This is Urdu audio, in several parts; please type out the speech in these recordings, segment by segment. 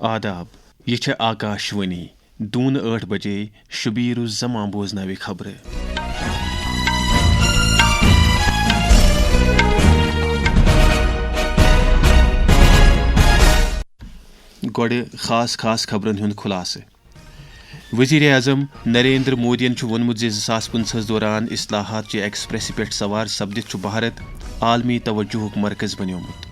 آداب یہ آکاشوانی دون 8 بجے شبیر الزمان بوزناوِ خبرٕ گۄڈٕ خاص خبرن ہُنٛد خُلاصہٕ وزیر اعظم نریندر مودین ووٚنمُت زِ 2025 دوران اصلاحات چہِ ایکسپریسہِ پٮ۪ٹھ سوار سپدِتھ چھُ بھارت عالمی توجہُک مرکز بنیومُت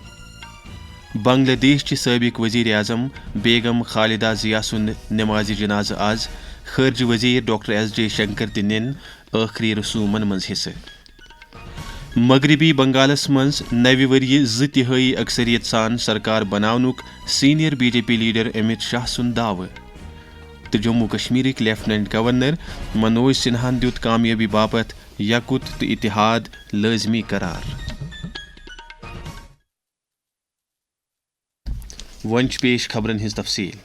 بنگلہ دیش چہِ سٲبق وزیر اعظم بیگم خالدہ ضیا سُنٛد نمازِ جنازٕ آز خارجہ وزیر ڈاکٹر ایس جے شنکر تہِ نِن ٲخری رسوٗمن منٛز حصہٕ مغربی بنگالس منٛز نوِ ؤرِیہِ 2 تِہٲیی اکثریت سان سرکار بناونُک senior B J P leader Amit Shah سُنٛد دعوٕ تہٕ جموں کشمیرٕکۍ لیفٹننٹ گورنر منوج سنہاہن دِیُت کامیٲبی باپتھ یکُت تہٕ اتحاد لٲزمی قرار وۄنۍ چھِ پیش خبرن ہٕنٛز تفصیل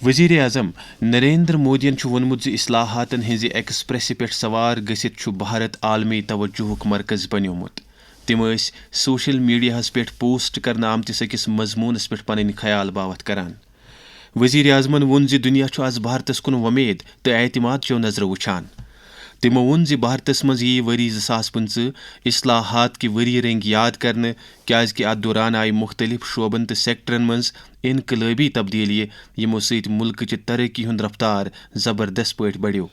وزیر اعظم نریندر مودین ووٚنمُت زِ اصلاحاتن ہٕنٛزِ ایکسپریسہِ پٮ۪ٹھ سوار گٔژھِتھ چھُ بھارت عالمی توجہُک مرکز بنیومُت تِم ٲسۍ سوشل میڈیاہس پٮ۪ٹھ پوسٹ کرنہٕ آمتِس أکِس مضموٗنس پٮ۪ٹھ پنٕنۍ خیال باوت کران وزیر اعظمن ووٚن زِ دُنیا چھُ آز بھارتس کُن وۄمید تہٕ اعتماد چو نظرو وٕچھان تِمو ووٚن زِ بھارتس منٛز یی ؤری 2025 اصلاحات کہِ ؤری رنٛگۍ یاد کرنہٕ کیازکہِ اتھ دوران آیہِ مُختٔلِف شعبن تہٕ سیکٹرن منٛز انقلٲبی تبدیلیہِ یِمو سۭتۍ مُلکٕچہِ ترقی ہُنٛد رفتار زبردست پٲٹھۍ بڑیو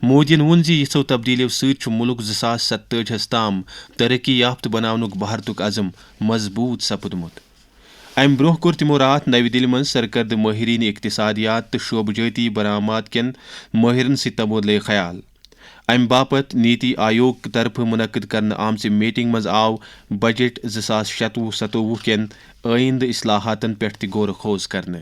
مودین ووٚن زِ یِژھو تبدیلیو سۭتۍ چھُ مُلک 2047 تام ترقی یافتہٕ بناونُک بھارتُک عزم مضبوٗط سپُدمُت امہِ برونٛہہ کوٚر تِمو راتھ نوِ دِلہِ منٛز سرکردٕ مٲہریٖن اقتصادیات تہٕ شعبہٕ جٲتی برآماد کٮ۪ن مٲہرن سۭتۍ تبادلے خیال امہِ باپتھ نیتی آیوگ طرفہٕ مُنعقد کرنہٕ آمژِ میٹنگ منٛز آو بجٹ 2026-27 کٮ۪ن آیندٕ اصلاحاتن پٮ۪ٹھ تہِ غور خوض کرنہٕ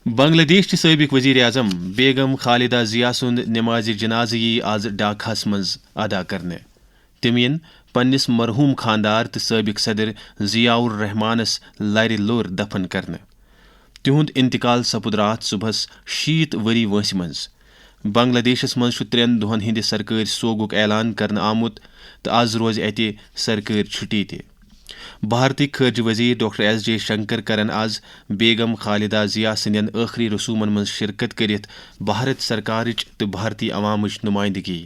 بنگلہ دیش چہِ سٲبق وزیر اعظم بیگم خالدہ ضیا سُنٛد نمازِ جنازٕ یی آز ڈھاکاہس منٛز ادا کرنہٕ تِم یِن پننِس مرحوٗم خاندار تہٕ سٲبق صدر ضیاء الرحمانس لرِ لوٚر دفن کرنہٕ تِہُنٛد انتقال سپُد راتھ صبحس 60 ؤری وٲنٛسہِ منٛز بنگلہ دیشس منٛز چھُ 3 دۄہن ہٕنٛدِ سرکٲرۍ سوگُک اعلان کرنہٕ آمُت تہٕ آز روزِ اتہِ سرکٲرۍ چھُٹی تہِ بھارتٕکۍ خارجہ وزیر ڈاکٹر ایس جے شنکر کرن آز بیگم خالدہ ضیا سٕنٛدٮ۪ن ٲخری رسوٗمن منٛز شرکت کٔرِتھ بھارت سرکارٕچ تہٕ بھارتی عوامٕچ نُمٲیندگی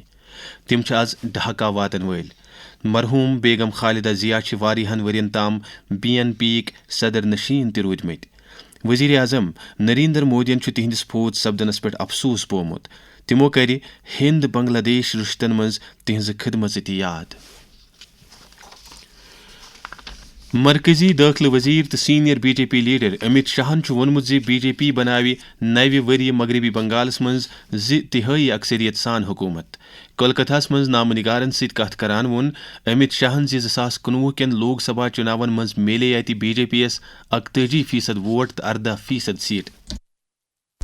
تِم چھِ آز ڈھاکہ واتن وٲلۍ مرحوٗم بیگم خالدہ ضیا چھِ واریاہن ؤرین تام BNP یِکۍ صدر نشین تہِ روٗدمٕتۍ وزیر اعظم نریندر مودین چھُ تِہنٛدِس فوت سپدنس پٮ۪ٹھ افسوٗس بوومُت تِمو کرِ ہند بنگلہ دیش رِشتن منٛز تِہنٛزٕ خدمژٕ تہِ یاد مرکزی دٲخلہٕ وزیر تہٕ سیٖنیر BJP لیڈر امت شاہن چھُ ووٚنمُت زِ BJP بناوِ نوِ ؤرۍ مغربی بنگالس منٛز 2 تِہٲیی اکثریت سان حکوٗمت کولکتاہس منٛز نامہٕ نگارن سۭتۍ کتھ کران ووٚن امت شاہن زِ 2019 کٮ۪ن لوک سبھا چُناون منٛز مِلے اتہِ BJP یس 41% ووٹ تہٕ 18% سیٹ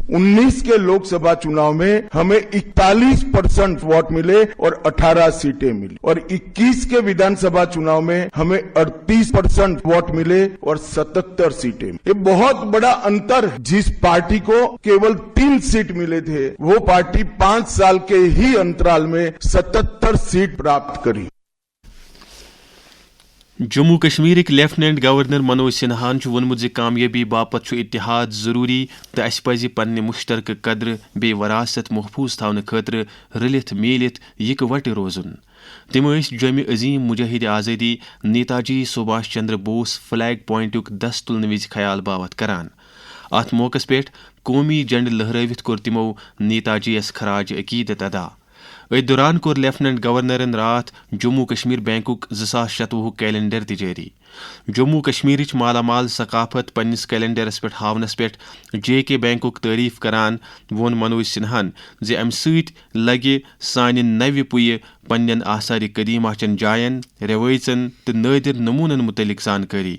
19 کے لوک سبھا چناؤ میں ہمیں 41% ووٹ ملے اور 18 سیٹیں ملی اور 21 کے ودھان سبھا چناؤ میں ہمیں 38% ووٹ ملے اور 77 سیٹیں ملی یہ بہت بڑا انتر ہے جس پارٹی کو کیول 3 سیٹ ملے تھے وہ پارٹی 5 سال کے ہی انترال میں 77 سیٹ پراپت کری جموں کشمیرٕکۍ لیفٹننٹ گورنر منوج سنہاہن چھُ ووٚنمُت زِ کامیٲبی باپتھ چھُ اتحاد ضروٗری تہٕ اسہِ پزِ پننہِ مُشترکہٕ قدرٕ بیٚیہِ وراثت محفوٗظ تھاونہٕ خٲطرٕ رٔلِتھ میٖلِتھ یِکوَٹہٕ روزُن تِم ٲسۍ جوٚمہِ عظیٖم مُجاہِدِ آزٲدی نیتاجی سبھاش چندر بوس فلیگ پوینٹُک دست تُلنہٕ وِزِ خیال باوت کران اتھ موقعس پٮ۪ٹھ قومی جنڈٕ لہرٲوِتھ کوٚر تِمو نیتاجی یس خراج عقیدت ادا أتھۍ دوران کوٚر لیفٹننٹ گورنرن راتھ جموں کشمیر بینکُک 2026 کیلنڈر تہِ جٲری جموں کشمیرٕچ مالا مال ثقافت پننِس کیلنڈرس پٮ۪ٹھ ہاونس پٮ۪ٹھ JK بینکُک تعریٖف کران ووٚن منوج سنہاہن زِ امہِ سۭتۍ لگہِ سانہِ نوِ پُیہِ پننٮ۪ن آثارِ قدیمہ چٮ۪ن جاین رٮ۪وٲژن تہٕ نٲدِر نموٗنن مُتعلق زانکٲری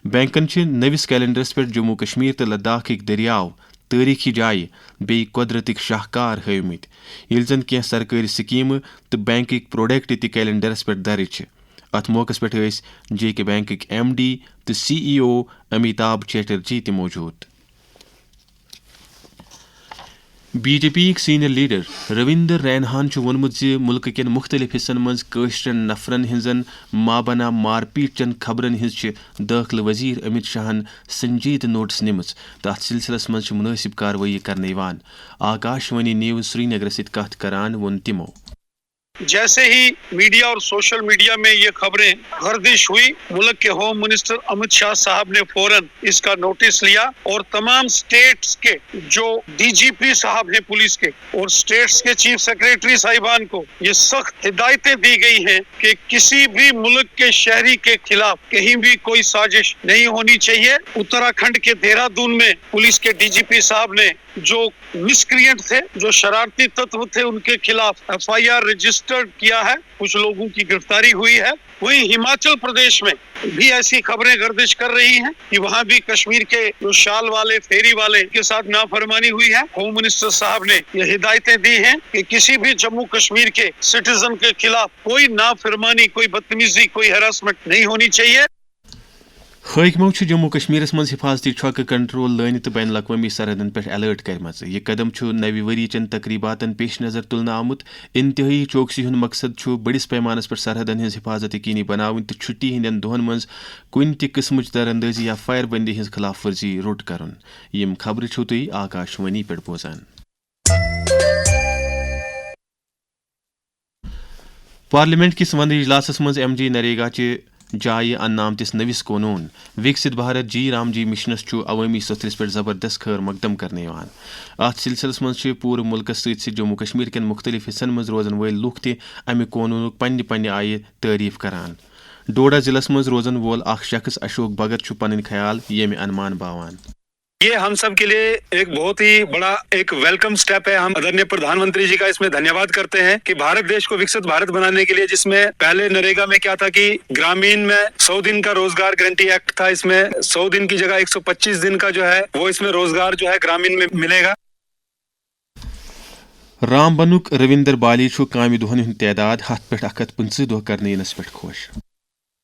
بینکن چھِ نٔوِس کیلنڈرس پٮ۪ٹھ جموں کشمیر تہٕ لداخٕکۍ دٔریاو تٲریٖخی جایہِ بیٚیہِ قۄدرتٕکۍ شاہکار ہٲومٕتۍ ییٚلہِ زن کینٛہہ سرکٲرۍ سکیٖمہٕ تہٕ بینکٕکۍ پروڈکٹ تہِ کیلنڈرس پٮ۪ٹھ درٕج چھِ اتھ موقعس پٮ۪ٹھ ٲسۍ JK بینکٕکۍ MD تہٕ CEO امیتابھ چیٹرجی تہِ موجوٗد be J P senior leader Ravinder رینہان وونمت زِ ملک کٮ۪ن مختلف حصن منٛز کٲشرٮ۪ن نفرن ہٕنٛزن مابنا مار پیٹ چٮ۪ن خبرن ہٕنٛز چھِ دٲخلہٕ وزیر امت شاہن سنجیدٕ نوٹس نِمٕژ تہٕ اتھ سلسلس منٛز چھِ منٲسب کاروٲیی کرنہٕ یِوان. آکاشوانی نیوز سری نگر سۭتۍ کتھ کران ووٚن تِمو. جیسے ہی میڈیا اور سوشل میڈیا میں یہ خبریں گردش ہوئی، ملک کے ہوم منسٹر امت شاہ صاحب نے فوراً اس کا نوٹس لیا اور تمام سٹیٹس کے جو ڈی جی پی صاحب ہیں پولیس کے اور سٹیٹس کے چیف سیکریٹری صاحبان کو یہ سخت ہدایتیں دی گئی ہیں کہ کسی بھی ملک کے شہری کے خلاف کہیں بھی کوئی سازش نہیں ہونی چاہیے. اتراکھنڈ کے دہرادون میں پولیس کے ڈی جی پی صاحب نے جو مسکرینٹ تھے، جو شرارتی تتو تھے، ان کے خلاف ایف آئی آر رجسٹرڈ کیا ہے، کچھ لوگوں کی گرفتاری ہوئی ہے. وہیں ہماچل پردیش میں بھی ایسی خبریں گردش کر رہی ہیں کہ وہاں بھی کشمیر کے جو شال والے فیری والے کے ساتھ نافرمانی ہوئی ہے. ہوم منسٹر صاحب نے یہ ہدایتیں دی ہیں کہ کسی بھی جموں کشمیر کے سٹیزن کے خلاف کوئی نافرمانی، کوئی بدتمیزی، کوئی ہراسمنٹ نہیں ہونی چاہیے. حاکمو جموں کشمیرس مز حفاظتی چھکہ کنٹرول لٲنہِ تہٕ بین الاقوامی سرحدن پہ الرٹ کرمژ. یہ قدم نوِ ؤری چن تقریباتن پیش نظر تلنہٕ آمت. انتہائی چوکسی ہند مقصد بڑس پیمانس پہ سرحدن ہز حفاظت یقینی بناون تہٕ چھٹی ہندین دۄہن منٛز کُنہِ تہِ قٕسمٕچ در اندٲزی یا فائر بندی ہز خلاف ورزی روٚٹ کرُن. یم خبرٕ چھِو تُہۍ آکاشوانی پٮ۪ٹھ بوزان. پارلیمنٹ کس ونٛدٕ اجلاسس منٛز ایم جی نریگا چہِ جایہِ اننہٕ آمتس نٔوِس قونوٗن وکست بھارت جی رام جی مشنس عوٲمی ستھرس پٮ۪ٹھ زبردست خٲر مقدم کرنہٕ یِوان. اتھ سلسلس منٛز چھِ پوٗرٕ مُلکس سۭتۍ سۭتۍ جموں کشمیر کٮ۪ن مختلف حصن منٛز روزن وٲلۍ لُکھ تہِ امہِ قونوٗنُک پننہِ آیہِ تعریٖف کران. ڈوڈا ضلعس منٛز روزن وول اکھ شخص اشوک بھگت چھُ پنٕنۍ خیال ییٚمہِ انمان باوان. یہ ہم سب کے لیے ایک بہت ہی بڑا ایک ویلکم سٹیپ ہے. ہم آدرنیہ پردھان منتری جی کا اس میں دھنیہ کرتے ہیں کہ بھارت دیش کو وکست بھارت بنانے کے لیے، جس میں پہلے نریگا میں کیا تھا کہ گرامین میں 100 دن کا روزگار گارنٹی ایکٹ تھا، اس میں 100 دن کی جگہ 125 دن کا جو ہے وہ اس میں روزگار جو ہے گرامین میں ملے گا. رام بنُک رویندر بالی چھُ کامہِ دۄہن ہُنٛد تعداد 100 پٮ۪ٹھ 125 دۄہ کرنہٕ یِنس پٮ۪ٹھ خۄش.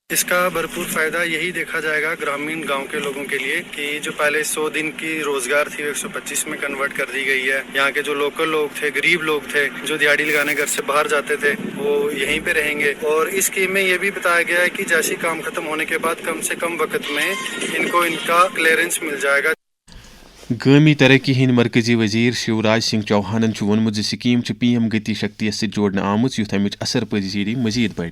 اس کا بھرپور فائدہ یہی دیکھا جائے گا گرامین گاؤں کے لوگوں کے لیے کہ جو پہلے 100 دن کی روزگار تھی 125 میں کنورٹ کر دی گئی ہے. یہاں کے جو لوکل لوگ تھے، غریب لوگ تھے جو دیہڑی لگانے گھر سے باہر جاتے تھے، وہ یہیں پہ رہیں گے. اور اس اسکیم میں یہ بھی بتایا گیا ہے کہ جیسے کام ختم ہونے کے بعد کم سے کم وقت میں ان کو ان کا کلیئرنس مل جائے گا. قومی ترقی ہند مرکزی وزیر شیوراج سنگھ چوہانن ووٚنمُت زِ سکیٖم چھِ پی ایم گتی شکتی یس سۭتۍ جوڑنہٕ آمٕژ یُتھ امِچ اثر پذیری مزید بڑِ.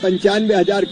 95,000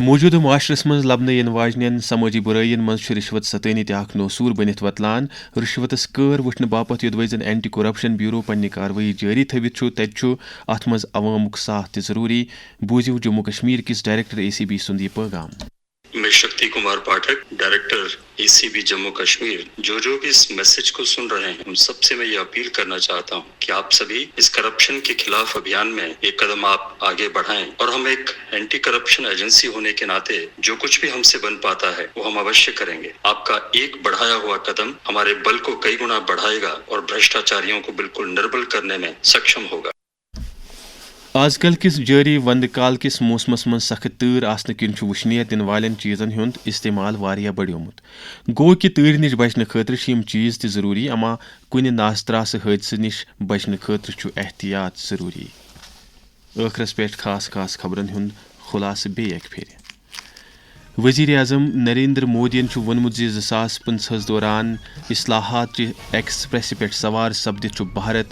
موجودٕ معاشرس منٛز لبنہٕ یِنہٕ واجنٮ۪ن سمٲجی برٲیین منٛز چھُ رِشوت ستٲنی تہِ اکھ نوٚو بٔنِتھ وتلان. رِشوتس کٲر وٕچھنہٕ باپتھ یوٚدوے زن اینٹی کرپشن بیوٗرو پننہِ کاروٲیی جٲری تھٲوِتھ چھُ، تتہِ چھُ اتھ منٛز عوامُک ساتھ تہِ ضروٗری. بوٗزِو جموں کشمیر کِس ڈائریکٹر اے سی بی سُنٛد یہِ پیغام. میں Shakti Kumar Pathak, director A C B Jammu Kashmir. جو بھی اس میسج کو سن رہے ہیں ان سب سے میں یہ اپیل کرنا چاہتا ہوں کہ آپ سبھی اس کرپشن کے خلاف ابھیان میں ایک قدم آپ آگے بڑھائیں، اور ہم ایک اینٹی کرپشن ایجنسی ہونے کے ناطے جو کچھ بھی ہم سے بن پاتا ہے وہ ہم اوشیہ کریں گے. آپ کا ایک بڑھایا ہوا قدم ہمارے بل کو کئی گنا بڑھائے گا اور بھرشٹاچاریوں کو بالکل نربل کرنے میں سکشم ہوگا. آز کل کس جاری وندٕ کال کس موسمس منٛز سخت تۭر آسنہٕ کِنۍ چھُ وُشنیر دِنہٕ والٮ۪ن چیٖزن ہُنٛد استعمال واریاہ بڑیومُت. گوٚو کہِ تۭرِ نِش بچنہٕ خٲطرٕ چھِ یِم چیٖز تہِ ضروٗری، اما کُنہِ ناستراسہٕ حٲدثہٕ نِش بچنہٕ خٲطرٕ چھُ احتیاط ضروٗری. ٲخرس پٮ۪ٹھ خاص خبرن ہُنٛد خُلاصہٕ بیٚیہِ اکہِ پھِرِ. وزیر اعظم نریندر مودین چھُ ووٚنمُت زِ 2015 دوران اصلاحات چہِ ایکسپریسہِ پٮ۪ٹھ سوار سپدِتھ چھُ بھارت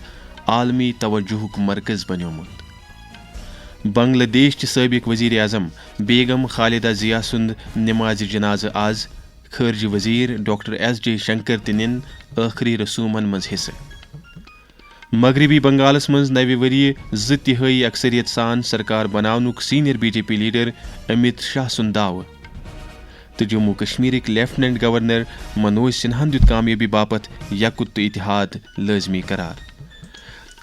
عالمی توجہُک مرکز بنیومُت. بنگلہ دیش چہِ سٲبق وزیر اعظم بیگم خالدہ ضیا سُنٛد نمازِ جنازٕ آز. خارجہ وزیر ڈاکٹر ایس جے شنکر تہِ نِن ٲخری رسوٗمن منٛز حصہٕ. مغربی بنگالس منٛز نوِ ؤرۍ 2 تِہٲیی اکثریت سان سرکار بناونُک senior B J P leader Amit Shah سُنٛد دعوٕ. تہٕ جموں کشمیرٕکۍ لیفٹننٹ گورنر منوج سنہاہن دِیُت کامیٲبی باپتھ یکُت تہٕ اتحاد لٲزمی قرار.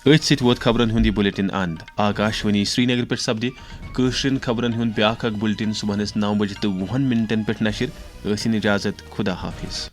أتھۍ سۭتۍ ووت خبرن ہُنٛد یہِ بُلٹن اند آکاشوانی سرینگر پٮ۪ٹھ سپدِ کٲشرٮ۪ن خبرن ہُنٛد بیٛاکھ اکھ بُلٹن صبحنس 9:20 پٮ۪ٹھ نشر ٲسِن اجازت خدا حافظ.